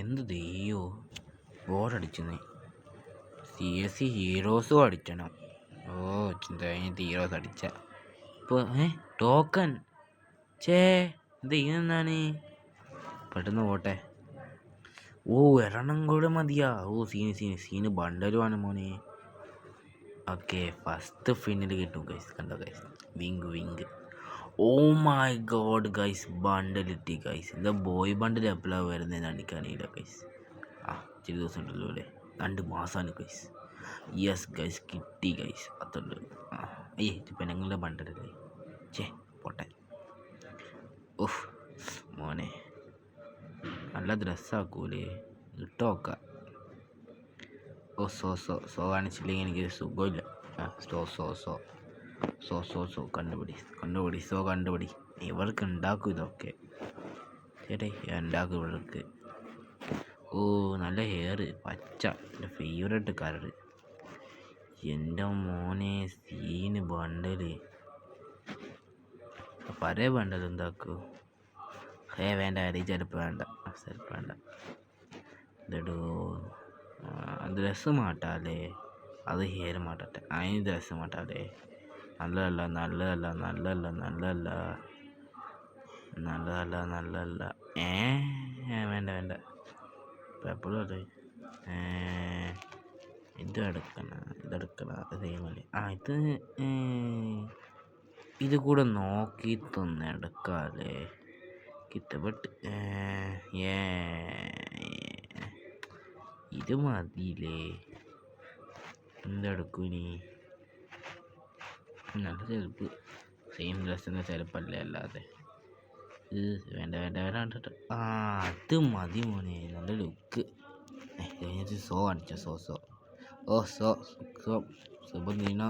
എന്ത് ചെയ്യോ ബോർഡടിച്ചെന്ന്. CS ഹീറോസും അടിക്കണം. ചിന്ത കഴിഞ്ഞിട്ട് ഹീറോസ് അടിച്ച ഇപ്പോൾ ടോക്കൺ എന്ത് ചെയ്യുന്നതാണ്. പെട്ടെന്ന് പോട്ടെ. ഒരെണ്ണം കൂടെ മതിയാ. സീന് ബണ്ടലുമാണ് മോനെ. ഓക്കെ, ഫസ്റ്റ് ഫിന്നിൽ കിട്ടും ഗൈസ്. കണ്ടോ guys, wink. Oh my God guys, ബണ്ടലിറ്റി ഗൈസ്. എന്താ ബോയ് ബണ്ടിൽ എപ്പോഴാണ് വരുന്നതെന്ന് എനിക്കറിയില്ല ഗൈസ്. ഇച്ചിരി ദിവസം ഉണ്ടല്ലോ അല്ലേ, 2 മാസമാണ് ഗൈസ്. യെസ് ഗൈസ്, കിട്ടി ഗൈസ്. അതുണ്ട്. പെണ്ണുങ്ങളുടെ ബണ്ടലല്ലേ. പോട്ടെ. മോനെ നല്ല ഡ്രസ്സാക്കൂലേ, ഇട്ടോക്കാം. സോ കാണിച്ചില്ലെങ്കിൽ എനിക്ക് സുഖമില്ല. സോ കണ്ടുപിടി. ഇവർക്ക് ഉണ്ടാക്കും ഇതൊക്കെ. ഉണ്ടാക്കും ഇവർക്ക്. നല്ല ഹെയർ, പച്ച, എൻ്റെ ഫേവറേറ്റ് കളർ. എൻ്റെ മോനെ സീന് ബണ്ടല്. പഴയ ബണ്ടൽ എന്താക്കൂ? വേണ്ട, ചെരുപ്പ് വേണ്ട. ഇതെടോ, ഡ്രസ്സ് മാറ്റാല്ലേ. അത് ഹെയർ മാറ്റട്ടെ. അതിന് ഡ്രസ്സ് മാറ്റാല്ലേ. നല്ലതല്ല. വേണ്ട. എപ്പോഴും അതെ. ഇതെടുക്കണം. ഇത് കൂടെ നോക്കിയിട്ടൊന്ന് എടുക്കാല്ലേ. കിട്ടപ്പെട്ട് ഇത് മതിയില്ലേ. എന്തെടുക്കും ഇനി? നല്ല ചെരുപ്പ്, സെയിം ഡ്രസ്സിൻ്റെ ചെരുപ്പല്ലേ. അല്ലാതെ വേണ്ട. അത് മതി മോനെ, നല്ല ലുക്ക്. കഴിഞ്ഞിട്ട് സോ കാണിച്ച. സോ സുബന്ധീന